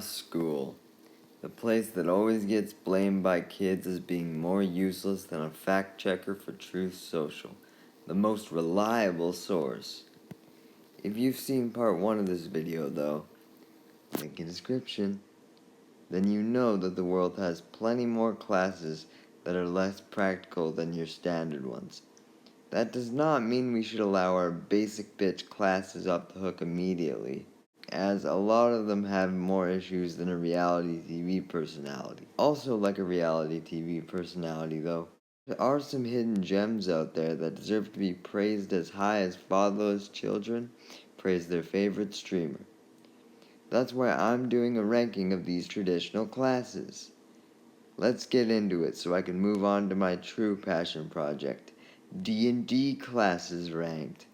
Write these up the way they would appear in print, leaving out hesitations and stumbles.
School. The place that always gets blamed by kids as being more useless than a fact checker for Truth Social. The most reliable source. If you've seen part 1 of this video though, link in description, then you know that the world has plenty more classes that are less practical than your standard ones. That does not mean we should allow our basic bitch classes off the hook immediately, as a lot of them have more issues than a reality TV personality. Also like a reality TV personality though, there are some hidden gems out there that deserve to be praised as high as fatherless children praise their favorite streamer. That's why I'm doing a ranking of these traditional classes. Let's get into it so I can move on to my true passion project, D&D classes ranked.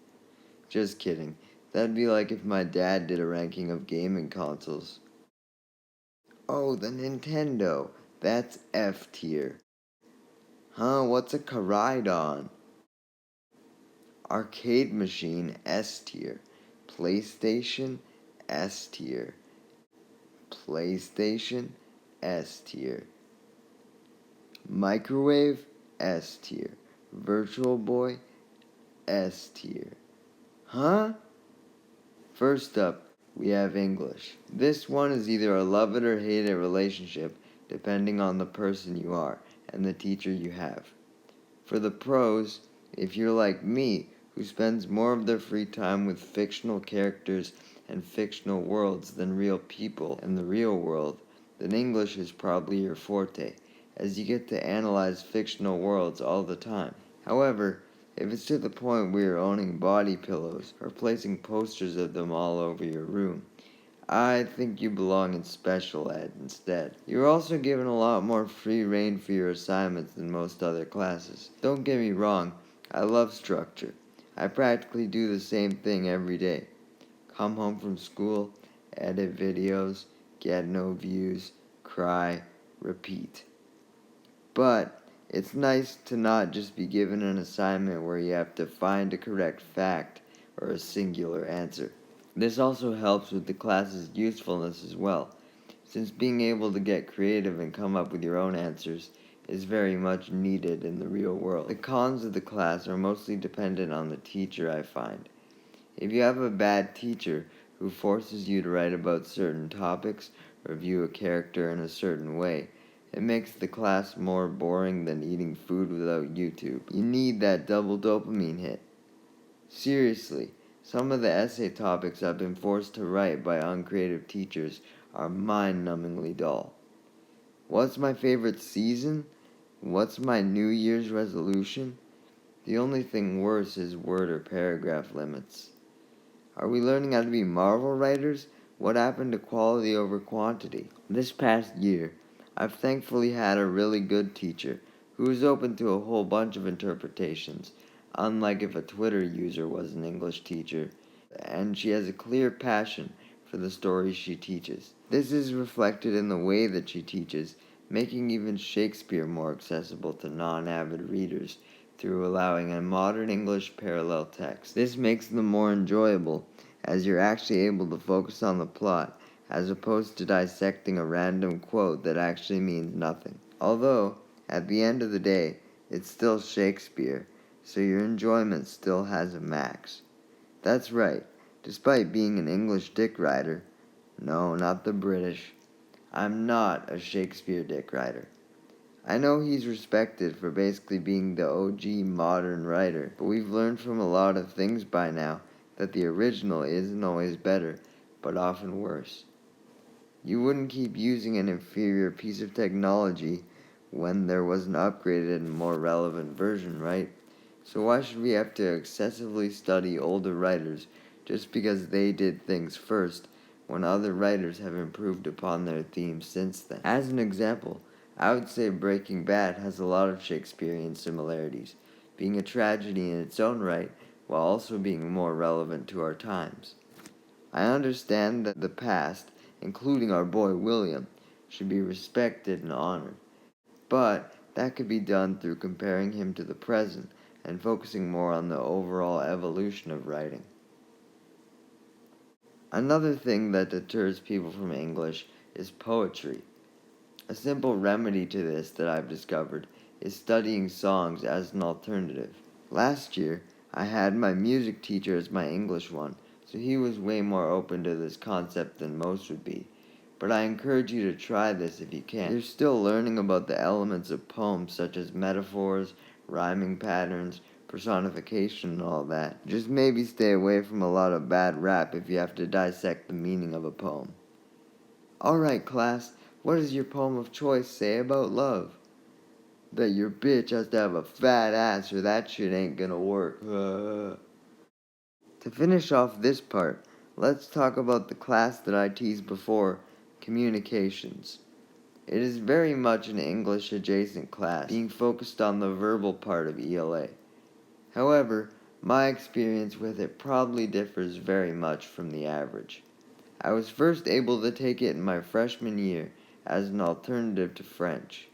Just kidding. That'd be like if my dad did a ranking of gaming consoles. Oh, the Nintendo. That's F tier. Huh, what's a Caridon? Arcade machine, S tier. PlayStation, S tier. PlayStation, S tier. Microwave, S tier. Virtual Boy, S tier. Huh? First up, we have English. This one is either a love it or hate it relationship, depending on the person you are and the teacher you have. For the pros, if you're like me, who spends more of their free time with fictional characters and fictional worlds than real people in the real world, then English is probably your forte, as you get to analyze fictional worlds all the time. However, if it's to the point where you're owning body pillows or placing posters of them all over your room, I think you belong in special ed instead. You're also given a lot more free rein for your assignments than most other classes. Don't get me wrong, I love structure. I practically do the same thing every day. Come home from school, edit videos, get no views, cry, repeat. But it's nice to not just be given an assignment where you have to find a correct fact or a singular answer. This also helps with the class's usefulness as well, since being able to get creative and come up with your own answers is very much needed in the real world. The cons of the class are mostly dependent on the teacher, I find. If you have a bad teacher who forces you to write about certain topics or view a character in a certain way, it makes the class more boring than eating food without YouTube. You need that double dopamine hit. Seriously, some of the essay topics I've been forced to write by uncreative teachers are mind-numbingly dull. What's my favorite season? What's my New Year's resolution? The only thing worse is word or paragraph limits. Are we learning how to be Marvel writers? What happened to quality over quantity? This past year, I've thankfully had a really good teacher who is open to a whole bunch of interpretations, unlike if a Twitter user was an English teacher, and she has a clear passion for the stories she teaches. This is reflected in the way that she teaches, making even Shakespeare more accessible to non-avid readers through allowing a modern English parallel text. This makes them more enjoyable, as you're actually able to focus on the plot, as opposed to dissecting a random quote that actually means nothing. Although, at the end of the day, it's still Shakespeare, so your enjoyment still has a max. That's right, despite being an English dick rider, no, not the British, I'm not a Shakespeare dick rider. I know he's respected for basically being the OG modern writer, but we've learned from a lot of things by now that the original isn't always better, but often worse. You wouldn't keep using an inferior piece of technology when there was an upgraded and more relevant version, right? So why should we have to excessively study older writers just because they did things first when other writers have improved upon their themes since then? As an example, I would say Breaking Bad has a lot of Shakespearean similarities, being a tragedy in its own right while also being more relevant to our times. I understand that the past, including our boy William, should be respected and honored, but that could be done through comparing him to the present and focusing more on the overall evolution of writing. Another thing that deters people from English is poetry. A simple remedy to this that I've discovered is studying songs as an alternative. Last year, I had my music teacher as my English one, so he was way more open to this concept than most would be. But I encourage you to try this if you can. You're still learning about the elements of poems such as metaphors, rhyming patterns, personification, and all that. Just maybe stay away from a lot of bad rap if you have to dissect the meaning of a poem. Alright, class, what does your poem of choice say about love? That your bitch has to have a fat ass or that shit ain't gonna work. To finish off this part, let's talk about the class that I teased before, communications. It is very much an English adjacent class, being focused on the verbal part of ELA. However, my experience with it probably differs very much from the average. I was first able to take it in my freshman year as an alternative to French.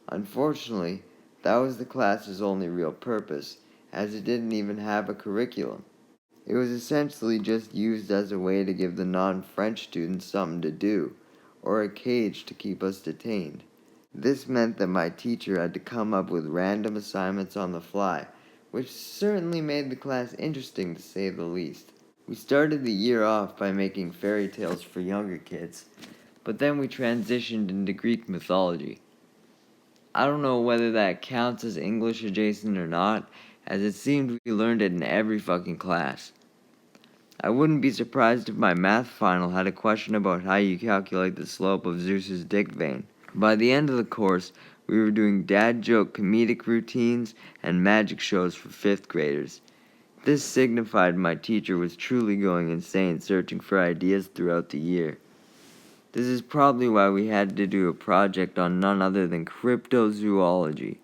Unfortunately, that was the class's only real purpose, as it didn't even have a curriculum. It was essentially just used as a way to give the non-French students something to do, or a cage to keep us detained. This meant that my teacher had to come up with random assignments on the fly, which certainly made the class interesting to say the least. We started the year off by making fairy tales for younger kids, but then we transitioned into Greek mythology. I don't know whether that counts as English adjacent or not, as it seemed we learned it in every fucking class. I wouldn't be surprised if my math final had a question about how you calculate the slope of Zeus's dick vein. By the end of the course, we were doing dad joke comedic routines and magic shows for 5th graders. This signified my teacher was truly going insane searching for ideas throughout the year. This is probably why we had to do a project on none other than cryptozoology.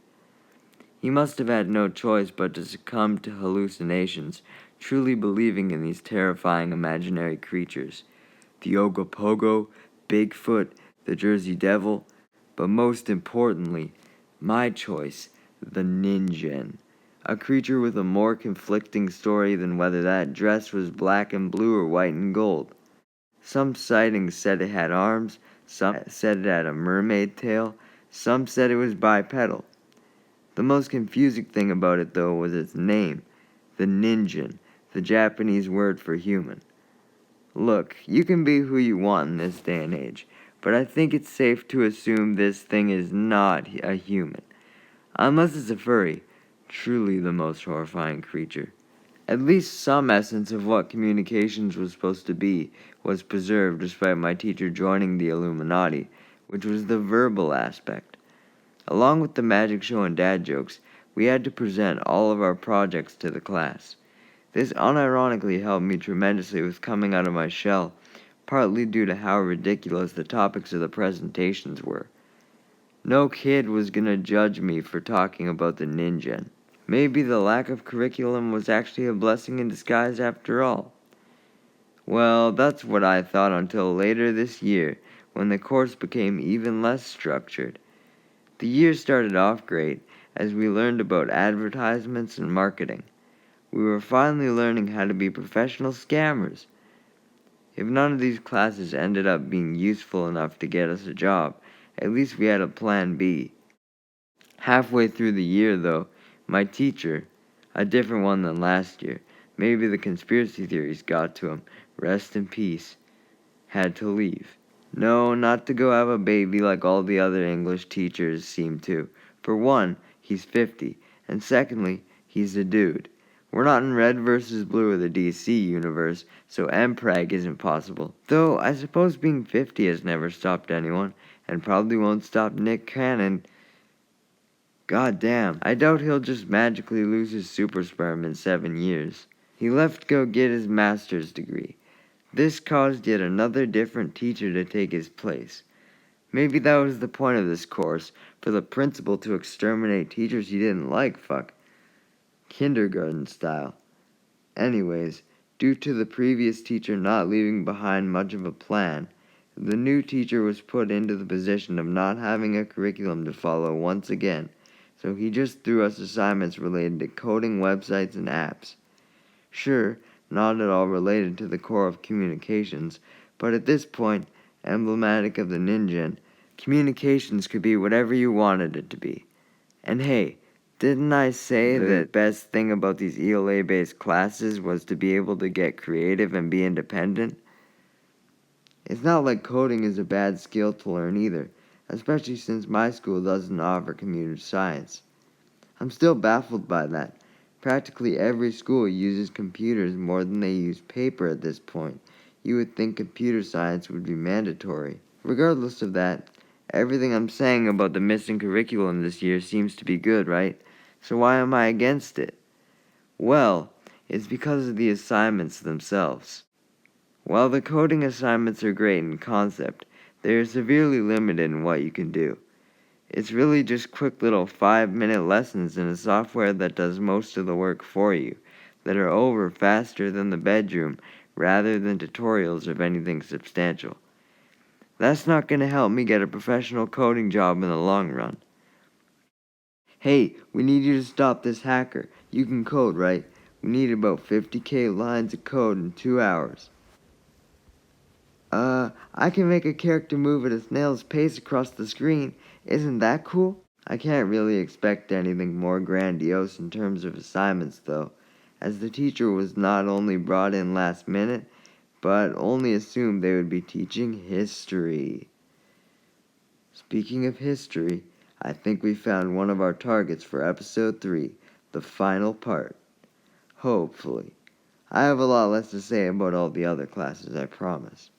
He must have had no choice but to succumb to hallucinations, truly believing in these terrifying imaginary creatures. The Ogopogo, Bigfoot, the Jersey Devil, but most importantly, my choice, the Ninjan. A creature with a more conflicting story than whether that dress was black and blue or white and gold. Some sightings said it had arms, some said it had a mermaid tail, some said it was bipedal. The most confusing thing about it, though, was its name, the Ninjan, the Japanese word for human. Look, you can be who you want in this day and age, but I think it's safe to assume this thing is not a human. Unless it's a furry, truly the most horrifying creature. At least some essence of what communications was supposed to be was preserved despite my teacher joining the Illuminati, which was the verbal aspect. Along with the magic show and dad jokes, we had to present all of our projects to the class. This unironically helped me tremendously with coming out of my shell, partly due to how ridiculous the topics of the presentations were. No kid was gonna judge me for talking about the Ninja. Maybe the lack of curriculum was actually a blessing in disguise after all. Well, that's what I thought until later this year, when the course became even less structured. The year started off great, as we learned about advertisements and marketing. We were finally learning how to be professional scammers. If none of these classes ended up being useful enough to get us a job, at least we had a plan B. Halfway through the year, though, my teacher, a different one than last year, maybe the conspiracy theories got to him, rest in peace, had to leave. No, not to go have a baby like all the other English teachers seem to. For one, he's 50, and secondly, he's a dude. We're not in Red vs. Blue of the DC universe, so MPreg isn't possible. Though, I suppose being 50 has never stopped anyone, and probably won't stop Nick Cannon. God damn, I doubt he'll just magically lose his super sperm in 7 years. He left to go get his master's degree. This caused yet another different teacher to take his place. Maybe that was the point of this course, for the principal to exterminate teachers he didn't like, kindergarten style. Anyways, due to the previous teacher not leaving behind much of a plan, the new teacher was put into the position of not having a curriculum to follow once again, so he just threw us assignments related to coding websites and apps. Sure, not at all related to the core of communications, but at this point, emblematic of the ninja, communications could be whatever you wanted it to be. And hey, didn't I say the best thing about these ELA-based classes was to be able to get creative and be independent? It's not like coding is a bad skill to learn either, especially since my school doesn't offer computer science. I'm still baffled by that. Practically every school uses computers more than they use paper at this point. You would think computer science would be mandatory. Regardless of that, everything I'm saying about the missing curriculum this year seems to be good, right? So why am I against it? Well, it's because of the assignments themselves. While the coding assignments are great in concept, they are severely limited in what you can do. It's really just quick little 5-minute lessons in a software that does most of the work for you, that are over faster than the bedroom, rather than tutorials of anything substantial. That's not going to help me get a professional coding job in the long run. Hey, we need you to stop this hacker. You can code, right? We need about 50k lines of code in 2 hours. I can make a character move at a snail's pace across the screen. Isn't that cool? I can't really expect anything more grandiose in terms of assignments, though, as the teacher was not only brought in last minute, but only assumed they would be teaching history. Speaking of history, I think we found one of our targets for episode 3, the final part. Hopefully. I have a lot less to say about all the other classes, I promise.